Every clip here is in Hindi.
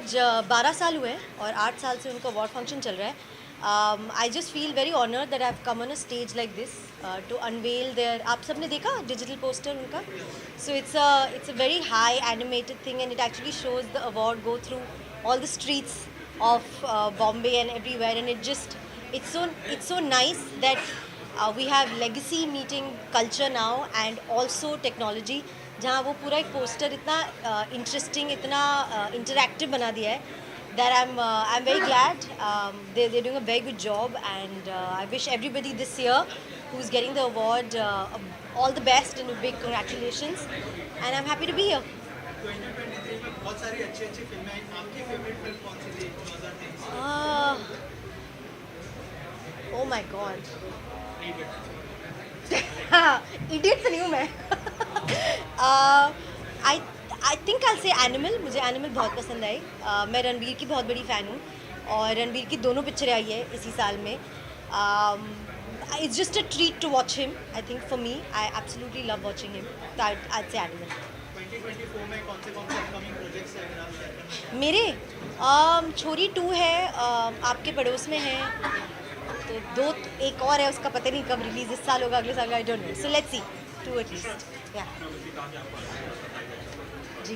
आज 12 साल हुए हैं और 8 साल से उनका अवार्ड फंक्शन चल रहा है. I just feel very honoured that I have come on a stage like this to unveil there. आप सबने देखा डिजिटल पोस्टर उनका? So it's a very high animated thing and it actually shows the award go through all the streets of Bombay and everywhere, and it's so nice that we have legacy meeting culture now and also technology, जहाँ वो पूरा एक पोस्टर इतना इंटरेस्टिंग, इतना इंटरैक्टिव बना दिया है that I'm very glad. They're doing a very good job, and I wish everybody this year who's getting the award all the best and a big congratulations, and I'm happy to be here. 2023 में बहुत सारी अच्छी अच्छी फिल्में आई. आपकी फेवरेट फिल्म कौन सी थी 2023? Oh my God. इडियट से नहीं हूँ मैं. आई थिंक आई से एनिमल. मुझे एनिमल बहुत पसंद आई. मैं रणबीर की बहुत बड़ी फ़ैन हूँ और रणबीर की दोनों पिक्चरें आई है इसी साल में. It's just a treat to watch him. I think for me I absolutely love watching him. तो आई से एनिमल. 2024 में कौन से अपकमिंग प्रोजेक्ट्स हैं अगर आप शेयर करना चाहें? मेरे छोरी 2 है, आपके पड़ोस में है, तो 2 एक और है, उसका पता नहीं कब रिलीज, इस साल होगा अगले साल, I don't know. So let's see 2 at least. या जी.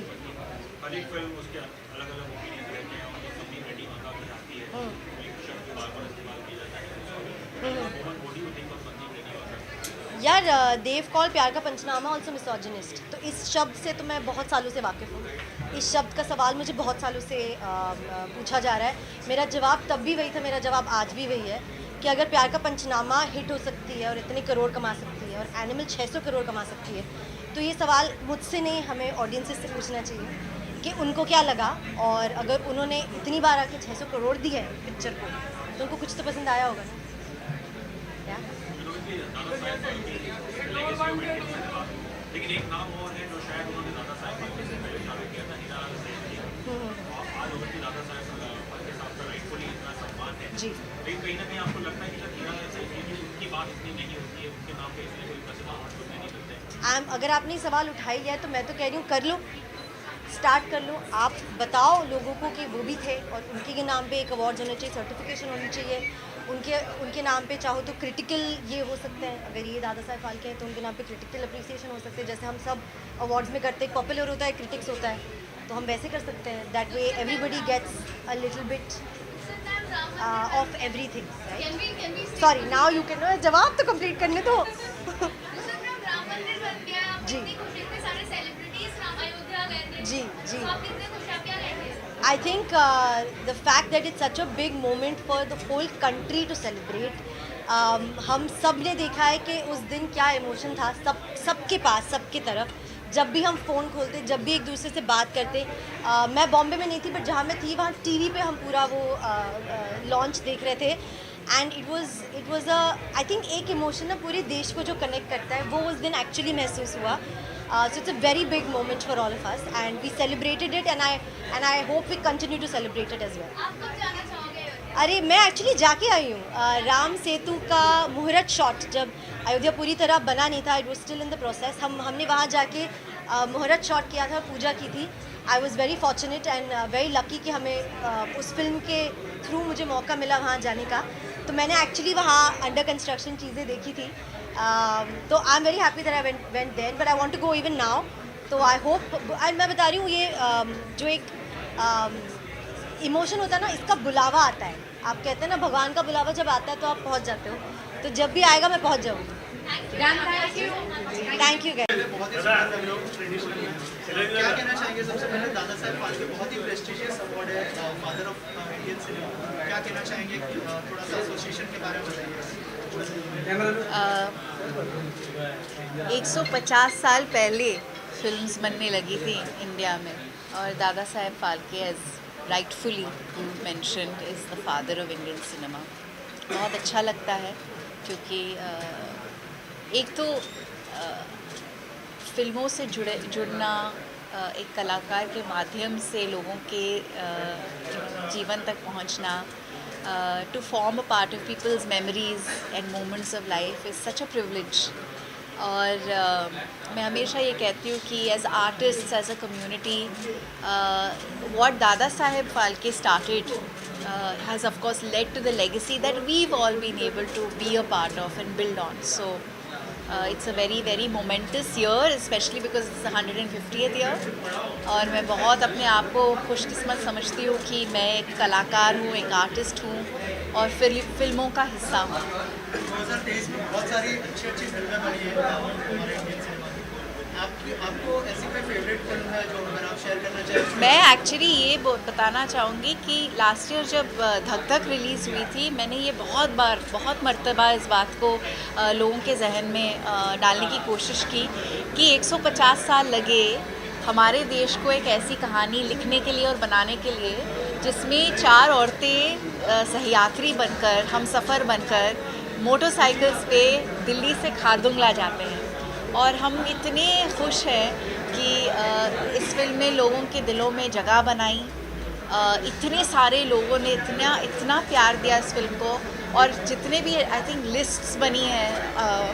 हर एक फिल्म उसके अलग अलग ओपिनियन रहते हैं और सबकी रेटिंग काफ़ी आती है. एक शब्द को बार-बार इस्तेमाल किया जाता है. वुमन बॉडी होती है पर बंदी रेटिंग होता है. यार देव कॉल प्यार का पंचनामा ऑल्सो मिसोजिनिस्ट. तो इस शब्द से तो मैं बहुत सालों से वाकिफ़ हूँ. इस शब्द का सवाल मुझे बहुत सालों से पूछा जा रहा है. मेरा जवाब तब भी वही था, मेरा जवाब आज भी वही है कि अगर प्यार का पंचनामा हिट हो सकती है और इतने करोड़ कमा सकती है और एनिमल 600 करोड़ कमा सकती है, तो ये सवाल मुझसे नहीं, हमें ऑडियंसेस से पूछना चाहिए कि उनको क्या लगा. और अगर उन्होंने इतनी बार आके 600 करोड़ दिए हैं पिक्चर को, तो उनको कुछ तो पसंद आया होगा ना. क्या? लेकिन एक नाम और है जो शायद उन्होंने दादा साहब फाल्के से पहले शामिल किया था, हिना सेठ जी. आज उन्होंने दादा साहब फाल्के साहब का राइटफुली इतना सम्मान है जी. लेकिन कहीं ना कहीं आपको लगता है कि जब हिना सेठ जी की उनकी बात इतनी नहीं होती है, उनके नाम पे इसलिए कोई प्रसिद्ध अवार्ड कुछ नहीं करते. अगर आपने सवाल उठा ही लिया तो मैं तो कह रही हूँ कर लो, स्टार्ट कर लो. आप बताओ लोगों को कि वो भी थे और उनके नाम पे एक अवार्ड होना चाहिए, सर्टिफिकेशन होनी चाहिए. उनके नाम पे चाहो तो क्रिटिकल ये हो सकते हैं. अगर ये दादा साहब फाल्के हैं तो उनके नाम पे क्रिटिकल अप्रिसिएशन हो सकते हैं, जैसे हम सब अवार्ड्स में करते हैं. पॉपुलर होता है, क्रिटिक्स होता है, तो हम वैसे कर सकते हैं. That way everybody gets a little bit of everything, right? Sorry, now you can. जवाब तो कंप्लीट करने दो. जी जी जी. I think the fact that it's such a big moment for the whole country to celebrate. हम सब ने देखा है कि उस दिन क्या इमोशन था सबके पास, सबके तरफ. जब भी हम फ़ोन खोलते, जब भी एक दूसरे से बात करते. मैं बॉम्बे में नहीं थी, बट जहाँ मैं थी वहाँ टीवी पे हम पूरा वो लॉन्च देख रहे थे. And it was I think एक इमोशन ना पूरे देश को जो कनेक्ट करता है, वो उस दिन एक्चुअली महसूस हुआ. So it's a very big moment for all of us, and we celebrated it, and I hope we continue to celebrate it as well. आप कब जाना चाहोगे? अरे मैं एक्चुअली जाके आई हूँ. राम सेतु का मुहूर्त शॉट जब अयोध्या पूरी तरह बना नहीं था, it was still in the process. हमने वहाँ जाके मुहूर्त शॉट किया था, पूजा की थी. I was very fortunate and very lucky कि हमें उस फिल्म के थ्रू मुझे मौका मिला वहाँ जाने का. तो मैंने एक्चुअली वहाँ अंडर कंस्ट्रक्शन चीज़ें देखी थी. तो I am very happy that I went there, but I want to go even now. तो आई होप, मैं बता रही हूँ, ये जो एक इमोशन होता है ना, इसका बुलावा आता है. आप कहते हैं ना भगवान का बुलावा जब आता है तो आप पहुँच जाते हो. तो जब भी आएगा मैं पहुँच जाऊँगी. Thank you guys. बहुत ही सुंदर लग रहे हो ट्रेडिशनल में. क्या कहना चाहेंगे? सबसे पहले दादा साहब फाल्के बहुत ही प्रेस्टिजियस अवार्ड है, फादर ऑफ इंडियन सिनेमा. क्या कहना चाहेंगे? थोड़ा सा एसोसिएशन के बारे में बताइए. 150 साल पहले फिल्म्स बनने लगी थी इंडिया में, और Dada Saheb Phalke as rightfully mentioned is the father of Indian cinema. बहुत अच्छा लगता है क्योंकि एक तो फिल्मों से जुड़ना, एक कलाकार के माध्यम से लोगों के जीवन तक पहुंचना, to form a part of people's memories and moments of life is such a privilege. और मैं हमेशा ये कहती हूँ कि as artist, as a community, what Dada Saheb Phalke started has of course led to the legacy that we've all been able to be a part of and build on. So it's a very very momentous year, especially because it's the 150th year. और मैं बहुत अपने आप को खुशकिस्मत समझती हूँ कि मैं एक कलाकार हूँ, एक आर्टिस्ट हूँ और फिल्मों का हिस्सा हूँ। 2023 में बहुत सारी अच्छी अच्छी फिल्में बनी हैं हमारे इंडियन सिनेमा में। आपको ऐसी कोई फेवरेट फिल्म है जो अगर आप शेयर करना चाहें? मैं एक्चुअली ये बताना चाहूँगी कि लास्ट ईयर जब धक धक रिलीज़ हुई थी, मैंने ये बहुत मर्तबा इस बात को लोगों के जहन में डालने की कोशिश की कि 150 साल लगे हमारे देश को एक ऐसी कहानी लिखने के लिए और बनाने के लिए जिसमें 4 औरतें सहयात्री बनकर, हमसफ़र बनकर मोटरसाइकिल्स पे दिल्ली से खारदुंगला जाते हैं। और हम इतने खुश हैं कि इस फिल्म ने लोगों के दिलों में जगह बनाई, इतने सारे लोगों ने इतना प्यार दिया इस फिल्म को। और जितने भी आई थिंक लिस्ट्स बनी हैं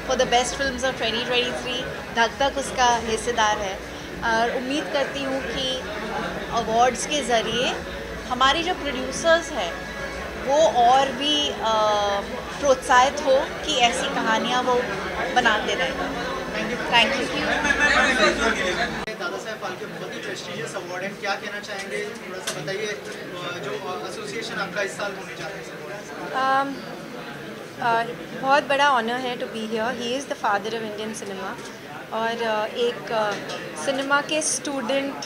for the best films of 2023, धक धक उसका हिस्सेदार है। और उम्मीद करती हूँ कि अवार्ड्स के ज़रिए हमारे जो प्रोड्यूसर्स हैं वो और भी प्रोत्साहित हो कि ऐसी कहानियाँ वो बनाते रहें। Thank you. दादा साहेब फाल्के बहुत ही प्रेस्टिजियस अवार्ड है, क्या कहना चाहेंगे? थोड़ा सा बताइए, जो एसोसिएशन आपका इस साल होने जा रहा है। बहुत बड़ा ऑनर है to be here. He is the father of Indian cinema और एक सिनेमा के student,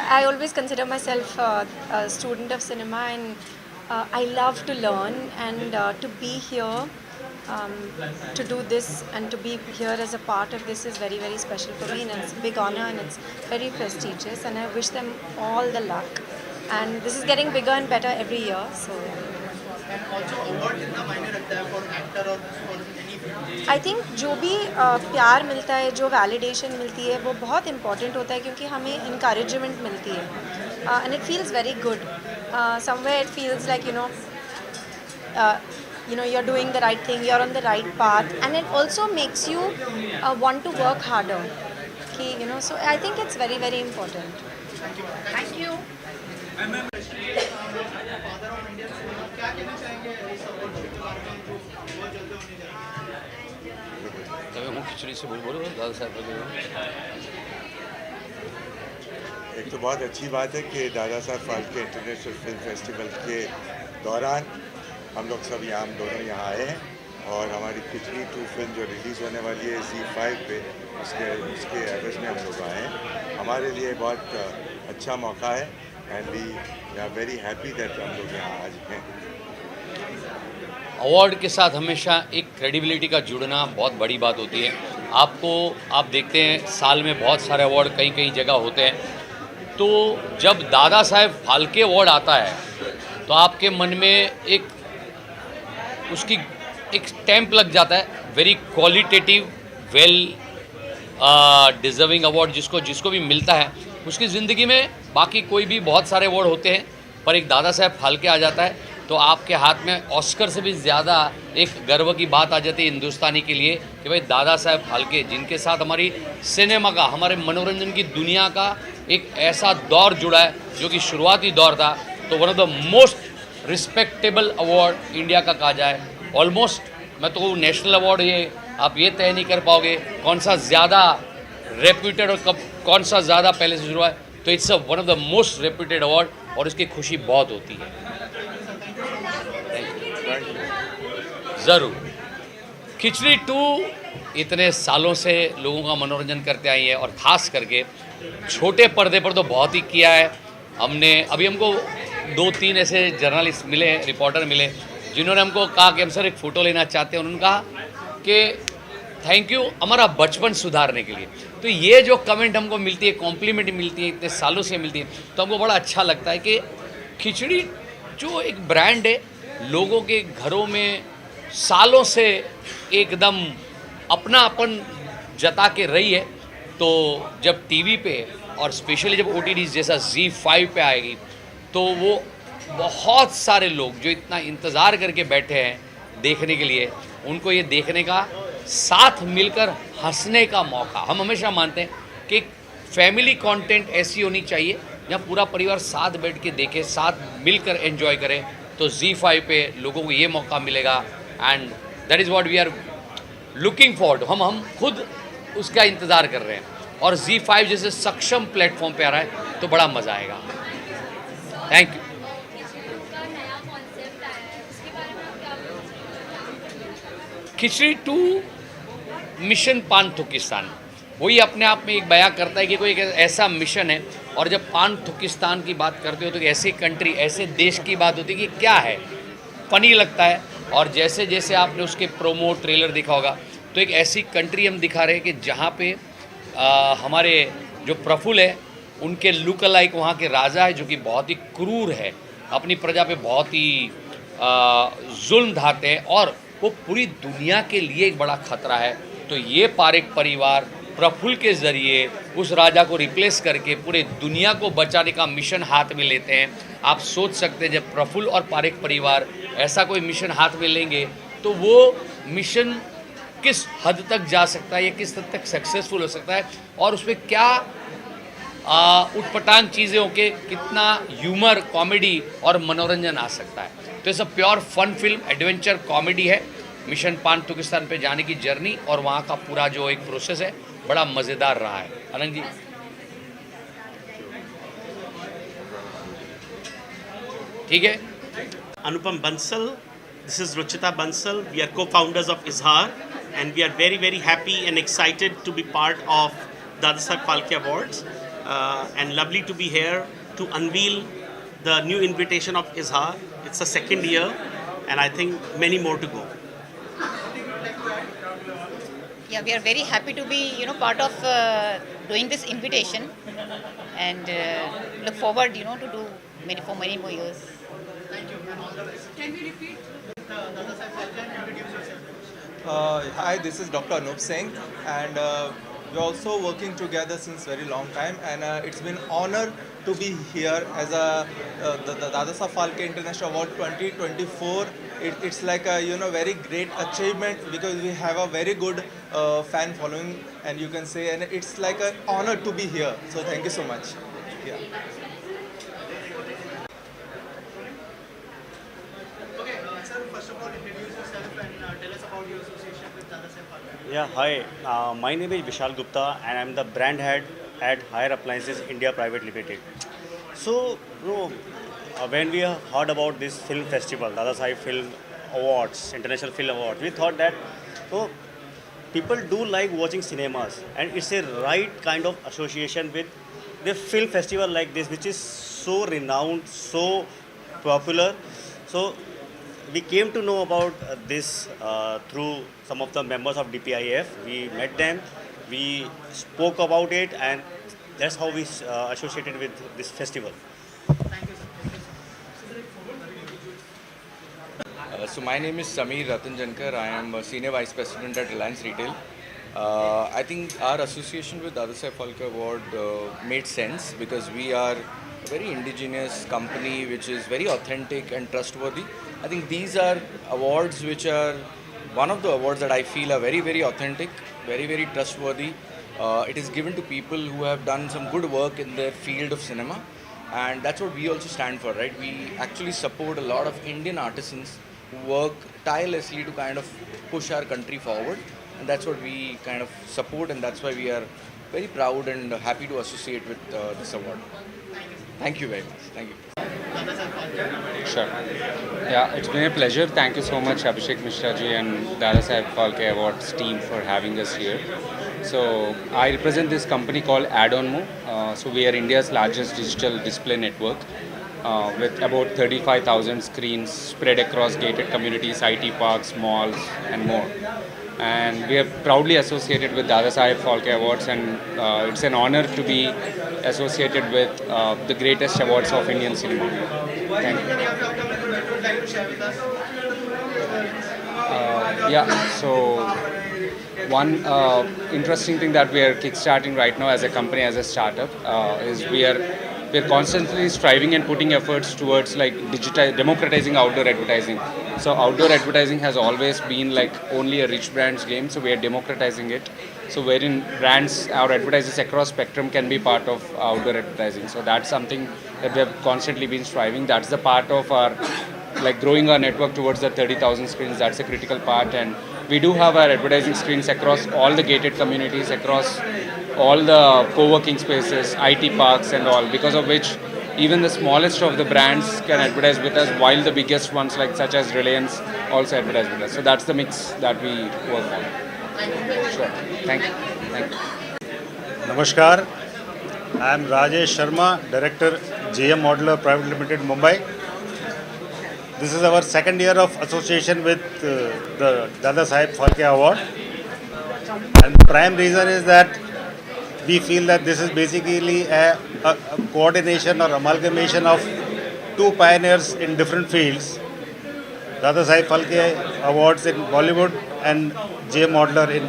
I always consider myself a student of cinema, and I love to learn, and to be here, to do this and to be here as a part of this is very very special for me, and it's a big honor and it's very prestigious, and I wish them all the luck, and this is getting bigger and better every year. So And also award कितना मायने रखता है for actor or for any film? I think जो भी प्यार मिलता है, जो वैलिडेशन मिलती है, वो बहुत इम्पॉर्टेंट होता है क्योंकि हमें इंकरेजमेंट मिलती है and it feels very good. Somewhere it feels like you know you're doing the right thing, you're on the right path, and it also makes you want to work harder, so I think it's very very important. Thank you. Father of Indian cinema, क्या कहना चाहेंगे इस अवार्ड के बारे में जो बहुत जल्दी होने जा रहा है? તમે હું ખીચડી से बोलो दादा साहब वगैरह। एक तो बहुत अच्छी बात है कि Dada Saheb Phalke international film festival के दौरान हम लोग सब हम दोनों यहाँ आए हैं और हमारी खिचड़ी 2 फिल्म जो रिलीज़ होने वाली है ZEE5 पे, उसके एवज में हम लोग आए हैं। हमारे लिए बहुत अच्छा मौका है and we are very happy that हम लोग यहाँ आज हैं। अवार्ड के साथ हमेशा एक क्रेडिबिलिटी का जुड़ना बहुत बड़ी बात होती है। आप देखते हैं साल में बहुत सारे अवार्ड कई कई जगह होते हैं, तो जब दादा साहेब फाल्के अवार्ड आता है तो आपके मन में उसकी एक स्टैंप लग जाता है, very qualitative, well deserving award जिसको भी मिलता है उसकी ज़िंदगी में। बाकी कोई भी बहुत सारे अवार्ड होते हैं पर एक दादा साहेब फाल्के आ जाता है तो आपके हाथ में ऑस्कर से भी ज़्यादा एक गर्व की बात आ जाती है हिंदुस्तानी के लिए कि भाई दादा साहेब फाल्के जिनके साथ हमारी सिनेमा का, हमारे मनोरंजन की दुनिया का एक ऐसा दौर जुड़ा है जो कि शुरुआती दौर था, तो one of the most respectable award India का कहा जाए। ऑलमोस्ट मैं तो नेशनल अवार्ड आप ये तय नहीं कर पाओगे कौन सा ज़्यादा रेप्यूटेड और कौन सा ज़्यादा पहले से शुरू है, तो it's one of the most reputed award और इसकी खुशी बहुत होती है। ज़रूर खिचड़ी 2 इतने सालों से लोगों का मनोरंजन करते आई है और ख़ास करके छोटे पर्दे पर तो बहुत ही किया है हमने। अभी हमको 2-3 ऐसे जर्नलिस्ट मिले, रिपोर्टर मिले जिन्होंने हमको कहा कि हम सर एक फ़ोटो लेना चाहते हैं। उन्होंने कहा कि थैंक यू हमारा बचपन सुधारने के लिए। तो ये जो कमेंट हमको मिलती है, कॉम्प्लीमेंट मिलती है, इतने सालों से मिलती है, तो हमको बड़ा अच्छा लगता है कि खिचड़ी जो एक ब्रांड है लोगों के घरों में सालों से एकदम अपनापन जता के रही है, तो जब टीवी पे और स्पेशली जब OTT जैसा ZEE5 पे आएगी तो वो बहुत सारे लोग जो इतना इंतज़ार करके बैठे हैं देखने के लिए, उनको ये देखने का, साथ मिलकर हंसने का मौका। हम हमेशा मानते हैं कि फैमिली कंटेंट ऐसी होनी चाहिए जहाँ पूरा परिवार साथ बैठ के देखे, साथ मिलकर एंजॉय करे। तो ZEE5 पे लोगों को ये मौका मिलेगा and that is what we are looking forward. हम खुद उसका इंतज़ार कर रहे हैं और ZEE5 जैसे सक्षम प्लेटफॉर्म पे आ रहा है तो बड़ा मज़ा आएगा। Thank you. खिचड़ी 2 मिशन पान थुकिस्तान, वही अपने आप में एक बयां करता है कि कोई एक ऐसा मिशन है। और जब पान थुकिस्तान की बात करते हो तो ऐसी कंट्री, ऐसे देश की बात होती है कि क्या है, फनी लगता है। और जैसे जैसे आपने उसके प्रोमो ट्रेलर देखा होगा तो एक ऐसी कंट्री हम दिखा रहे हैं कि जहाँ पे हमारे जो प्रफुल्ल है उनके लुक अलाइक वहाँ के राजा है, जो कि बहुत ही क्रूर है, अपनी प्रजा पे बहुत ही जुल्म ढाते हैं और वो पूरी दुनिया के लिए एक बड़ा खतरा है। तो ये पारेख परिवार प्रफुल्ल के ज़रिए उस राजा को रिप्लेस करके पूरे दुनिया को बचाने का मिशन हाथ में लेते हैं। आप सोच सकते हैं जब प्रफुल्ल और पारेख परिवार ऐसा कोई मिशन हाथ में लेंगे तो वो मिशन किस हद तक जा सकता है या किस हद तक सक्सेसफुल हो सकता है और उसमें क्या उटपटांग चीज़ें होके कितना ह्यूमर, कॉमेडी और मनोरंजन आ सकता है। तो ये pure fun film, adventure comedy है। मिशन पान तुर्किस्तान पे जाने की जर्नी और वहाँ का पूरा जो एक प्रोसेस है बड़ा मज़ेदार रहा है। अनंत जी, ठीक है। Anupam Bansal, this is Ruchita Bansal. We are co-founders of Izhar and we are very, very happy and excited to be part of Dadasaheb Phalke Awards and lovely to be here to unveil the new invitation of Izhar. It's the second year and I think many more to go. Yeah, we are very happy to be, part of doing this invitation, and look forward, to do many more years. Hi, this is Dr. Anup Singh, and we're also working together since very long time, and it's been honor to be here as the Dadasaheb Phalke International Award 2024. It's like a very great achievement because we have a very good fan following, and you can say, and it's like an honor to be here. So thank you so much. Yeah. Okay, sir, first of all, introduce yourself and tell us about your association with Dadasaheb Phalke. Yeah, hi. My name is Vishal Gupta and I'm the brand head at Higher Appliances India Private Limited. So, when we heard about this film festival, Dadasaheb Film Awards, International Film Awards, we thought that people do like watching cinemas and it's a right kind of association with the film festival like this, which is so renowned, so popular. So we came to know about this through some of the members of DPIF. We met them, we spoke about it, and that's how we associated with this festival. So my name is Sameer Ratanjankar. I am a Senior Vice President at Reliance Retail. I think our association with Dadasaheb Phalke Award made sense because we are a very indigenous company which is very authentic and trustworthy. I think these are awards which are one of the awards that I feel are very, very authentic, very, very trustworthy. It is given to people who have done some good work in their field of cinema, and that's what we also stand for, right? We actually support a lot of Indian artisans who work tirelessly to kind of push our country forward, and that's what we kind of support, and that's why we are very proud and happy to associate with this award. Thank you very much. Thank you. Sure. Yeah, it's been a pleasure. Thank you so much, Abhishek Mishra ji and Dadasaheb Phalke Awards team for having us here. So I represent this company called Add-On-Mo. So we are India's largest digital display network with about 35,000 screens spread across gated communities, IT parks, malls, and more. And we are proudly associated with Dadasaheb Phalke Awards, and it's an honor to be associated with the greatest awards of Indian cinema. Thank you. So one interesting thing that we are kickstarting right now as a company, as a startup, is we're constantly striving and putting efforts towards like democratizing outdoor advertising. So outdoor advertising has always been like only a rich brand's game. So we are democratizing it. So wherein brands, our advertisers across spectrum can be part of outdoor advertising. So that's something that we have constantly been striving. That's the part of our like growing our network towards the 30,000 screens. That's a critical part, and we do have our advertising screens across all the gated communities, across all the co-working spaces, IT parks and all, because of which even the smallest of the brands can advertise with us, while the biggest ones like such as Reliance also advertise with us. So that's the mix that we work on. Sure. Thank you. Thank you. Namaskar. I am Rajesh Sharma, Director, GM Modular Private Limited, Mumbai. This is our second year of association with the Dada Saheb Phalke Award. And the prime reason is that we feel that this is basically a coordination or amalgamation of two pioneers in different fields. Dada Saheb Phalke Awards in Bollywood and GM Modular in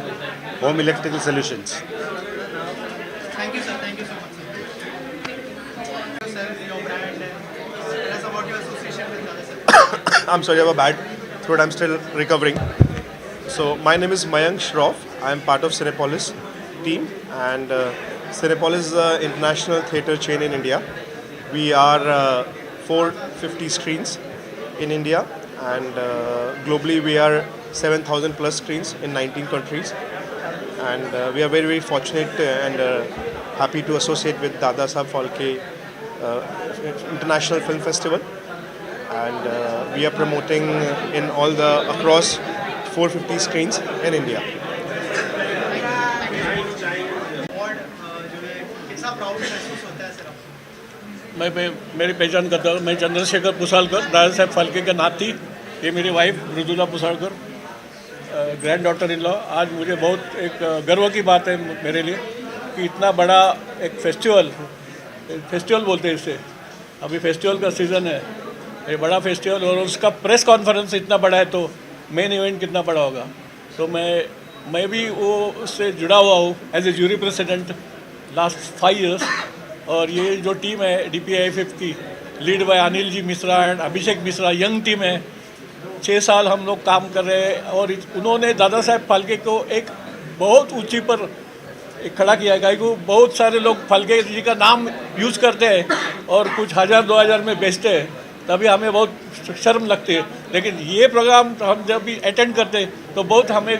home electrical solutions. Thank you, sir. Thank you so much, sir. Yourself, your brand, and tell us about your association with Dada Saheb. I'm sorry, I have a bad throat. I'm still recovering. So my name is Mayank Shroff. I am part of Cinepolis team, and Cinepolis is an international theatre chain in India. We are 450 screens in India, and globally we are 7,000 plus screens in 19 countries. And we are very, very fortunate and happy to associate with Dada Saheb Phalke International Film Festival. And we are promoting in all the across 450 screens in India. मैं मेरी पहचान करता हूँ. मैं चंद्रशेखर पुसालकर, दादा साहब फाल्के का नाती. ये मेरी wife Mridula Pusalkar, granddaughter in law. आज मुझे बहुत एक गर्व की बात है मेरे लिए कि इतना बड़ा एक फेस्टिवल बोलते हैं इसे. अभी फेस्टिवल का सीज़न है, ये बड़ा फेस्टिवल, और उसका प्रेस कॉन्फ्रेंस इतना बड़ा है तो मेन इवेंट कितना बड़ा होगा. तो मैं भी वो उससे जुड़ा हुआ हूँ as a jury president last 5 years. और ये जो टीम है DPIFF की, lead by Anil ji Mishra and Abhishek Mishra, young team है. 6 साल हम लोग काम कर रहे हैं, और उन्होंने दादा साहब फाल्के को एक बहुत ऊंची पर खड़ा किया है. क्योंकि बहुत सारे लोग फाल्के जी का नाम यूज़ करते हैं और कुछ 1000-2000 में बेचते हैं, तभी हमें बहुत शर्म लगती है. लेकिन ये प्रोग्राम हम जब भी अटेंड करते हैं तो बहुत हमें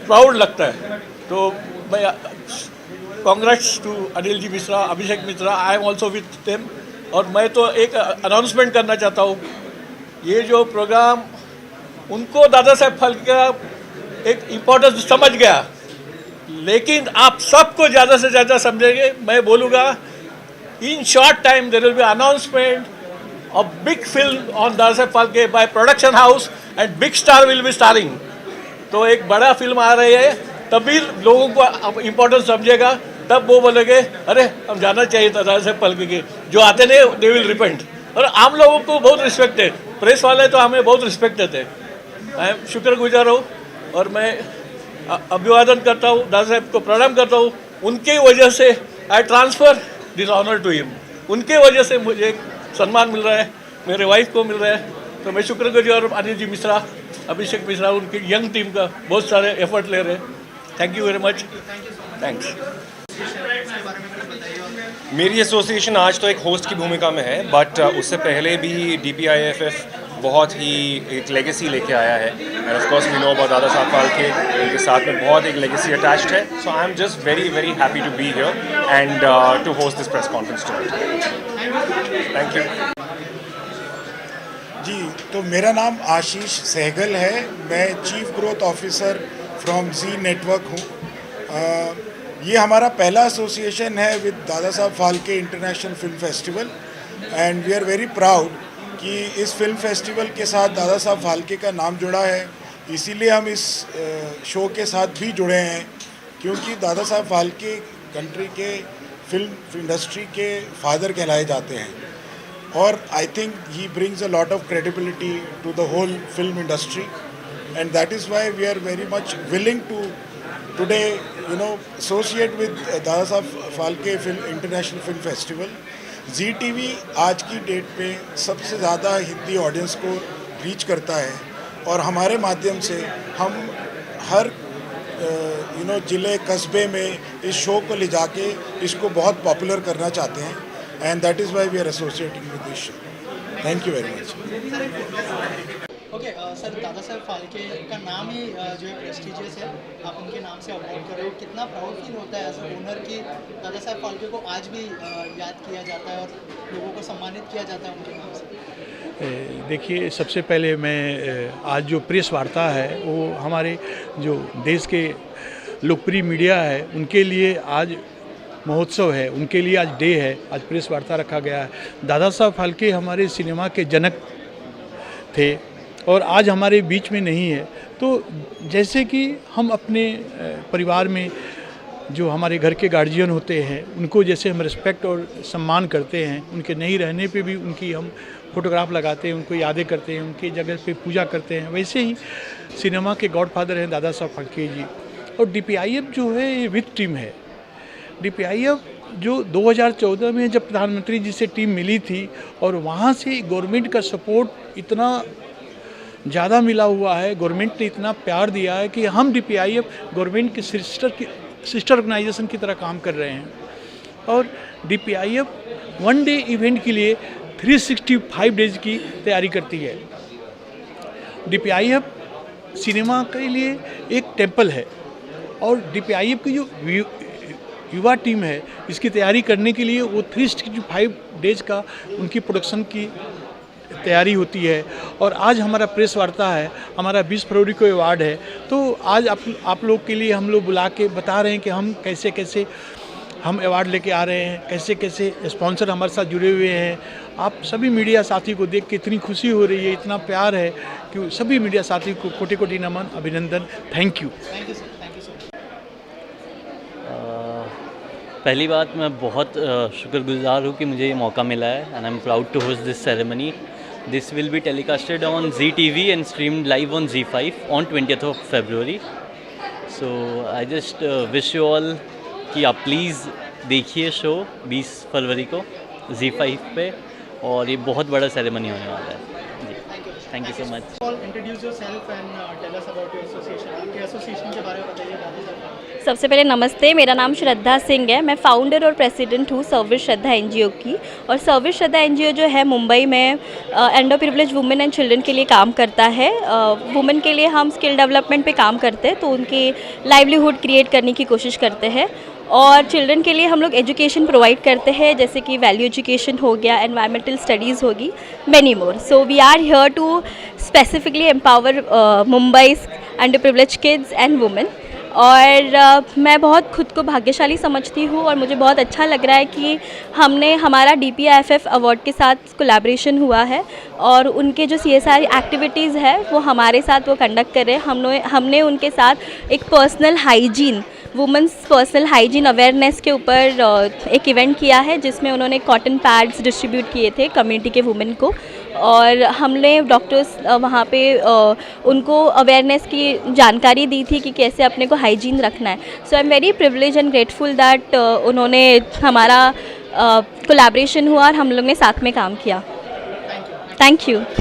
प्राउड लगता है. तो मैं congrats to Anil ji Mishra, Abhishek Mishra, I am also with them. और मैं तो एक अनाउंसमेंट करना चाहता हूँ. ये जो प्रोग्राम उनको दादा साहब फाल्के का एक इम्पोर्टेंस समझ गया, लेकिन आप सबको ज़्यादा से ज़्यादा समझेंगे. मैं बोलूँगा in short time there will be announcement of big film on Dada साहब Phalke by production house and big star will be starring. तो एक बड़ा फिल्म आ रही है, तभी लोगों को इम्पोर्टेंस समझेगा, तब वो बोलेंगे अरे हम जाना चाहिए था दादा साहब फाल्के के. जो आते नहीं दे विल रिपेंट. और आम लोगों को बहुत रिस्पेक्ट है, प्रेस वाले तो हमें बहुत रिस्पेक्ट देते हैं. मैं शुक्रगुजार हूँ और मैं अभिवादन करता हूँ, दादा साहब को प्रणाम करता हूँ. उनके वजह से I transfer this honour to him. उनके वजह से मुझे एक सम्मान मिल रहा है, मेरे वाइफ को मिल रहा है. तो मैं शुक्रगुजार अनिल जी मिश्रा, अभिषेक मिश्रा, उनकी यंग टीम का बहुत सारे एफर्ट ले रहे हैं. Thank you very much. Thanks. मेरी एसोसिएशन आज तो एक होस्ट की भूमिका में है, बट उससे पहले भी DPIFF बहुत ही एक लेगेसी लेके आया है. And of course we know about Dada Saheb Phalke, उनके साथ में बहुत एक लेगेसी अटैच्ड है. So I am just very very happy to be here and to host this press conference today. Thank you. जी, तो मेरा नाम आशीष सहगल है. मैं chief growth officer from Zee network हूँ. ये हमारा पहला एसोसिएशन है विद दादा साहब Phalke international film festival, and we are very proud कि इस फिल्म फेस्टिवल के साथ दादा साहब फाल्के का नाम जुड़ा है. इसीलिए हम इस शो के साथ भी जुड़े हैं, क्योंकि दादा साहब फाल्के कंट्री के फिल्म इंडस्ट्री के फादर कहलाए जाते हैं. और I think he brings a lot of credibility to the whole film industry, and that is why we are very much willing to today associate with Dada साहब Phalke film international film festival. ZTV आज की डेट पे सबसे ज़्यादा हिंदी ऑडियंस को रीच करता है और हमारे माध्यम से हम हर ज़िले कस्बे में इस शो को ले जाके इसको बहुत पॉपुलर करना चाहते हैं and that is why we are associating with this show. Thank you very much. Okay sir, Dada Saheb Phalke का नाम ही जो है प्रेस्टिजियस है, आप उनके नाम से अवार्ड कर रहे हो, कितना प्राउड फील होता है एज अ ओनर कि दादा साहब फाल्के को आज भी याद किया जाता है और लोगों को सम्मानित किया जाता है उनके नाम से? देखिए, सबसे पहले मैं आज जो प्रेस वार्ता है वो हमारे जो देश के लोकप्रिय मीडिया है उनके लिए आज महोत्सव है, उनके लिए आज डे है, आज प्रेस वार्ता रखा गया है। दादा साहब फाल्के हमारे सिनेमा के जनक थे और आज हमारे बीच में नहीं है। तो जैसे कि हम अपने परिवार में जो हमारे घर के गार्जियन होते हैं उनको जैसे हम रिस्पेक्ट और सम्मान करते हैं, उनके नहीं रहने पे भी उनकी हम फोटोग्राफ लगाते हैं, उनको यादें करते हैं, उनकी जगह पे पूजा करते हैं, वैसे ही सिनेमा के गॉडफादर हैं दादा साहब फाल्के जी। और DPIF जो है ये विद टीम है। DPIF जो 2014 में जब प्रधानमंत्री जी से टीम मिली थी और वहाँ से गवर्नमेंट का सपोर्ट इतना ज़्यादा मिला हुआ है, गवर्नमेंट ने इतना प्यार दिया है कि हम DPIF गवर्नमेंट के सिस्टर ऑर्गेनाइजेशन की तरह काम कर रहे हैं। और DPIF वन डे इवेंट के लिए 365 डेज की तैयारी करती है। DPIF सिनेमा के लिए एक टेम्पल है और DPIF की जो युवा टीम है इसकी तैयारी करने के लिए वो 365 डेज का उनकी प्रोडक्शन की तैयारी होती है। और आज हमारा प्रेस वार्ता है, हमारा 20 फरवरी को अवार्ड है, तो आज आप लोग के लिए हम लोग बुला के बता रहे हैं कि हम कैसे कैसे हम अवार्ड लेके आ रहे हैं, कैसे कैसे स्पॉन्सर हमारे साथ जुड़े हुए हैं। आप सभी मीडिया साथी को देख के इतनी खुशी हो रही है, इतना प्यार है कि सभी मीडिया साथी को कोटि कोटि नमन, अभिनंदन, थैंक यू। पहली बात, मैं बहुत शुक्रगुजार हूँ कि मुझे ये मौका मिला है and I am proud to host this ceremony. This will be telecasted on Zee TV and streamed live on ZEE5 on 20th of February. So I just wish you all कि आप प्लीज़ देखिए शो 20 फरवरी को ZEE5 पे, और ये बहुत बड़ा सेरेमनी होने वाला है जी। Thank you so much. Introduce yourself and tell us about your association, आपके एसोसिएशन के बारे में बताइए। सबसे पहले नमस्ते, मेरा नाम श्रद्धा सिंह है। मैं फाउंडर और प्रेसिडेंट हूँ सर्विस श्रद्धा NGO की। और सर्विस श्रद्धा NGO जो है मुंबई में under privilege women and children के लिए काम करता है। वुमेन के लिए हम स्किल डेवलपमेंट पे काम करते हैं, तो उनकी लाइवलीहुड क्रिएट करने की कोशिश करते हैं। और चिल्ड्रन के लिए हम लोग एजुकेशन प्रोवाइड करते हैं, जैसे कि वैल्यू एजुकेशन हो गया, एनवायरमेंटल स्टडीज़ होगी, many more. So we are here to specifically empower Mumbai under privilege kids and women. और मैं बहुत खुद को भाग्यशाली समझती हूँ और मुझे बहुत अच्छा लग रहा है कि हमारा DPIFF अवार्ड के साथ कोलैबोरेशन हुआ है और उनके जो CSR एक्टिविटीज़ है वो हमारे साथ वो कंडक्ट कर रहे हैं। हमने उनके साथ एक personal hygiene, women's personal hygiene awareness के ऊपर एक इवेंट किया है, जिसमें उन्होंने कॉटन पैड्स डिस्ट्रीब्यूट किए थे कम्युनिटी के वुमेन को। और हमने डॉक्टर्स वहाँ पे उनको अवेयरनेस की जानकारी दी थी कि कैसे अपने को हाइजीन रखना है। So I am very privilege and grateful that उन्होंने हमारा कोलैबोरेशन हुआ और हम लोग ने साथ में काम किया। Thank you.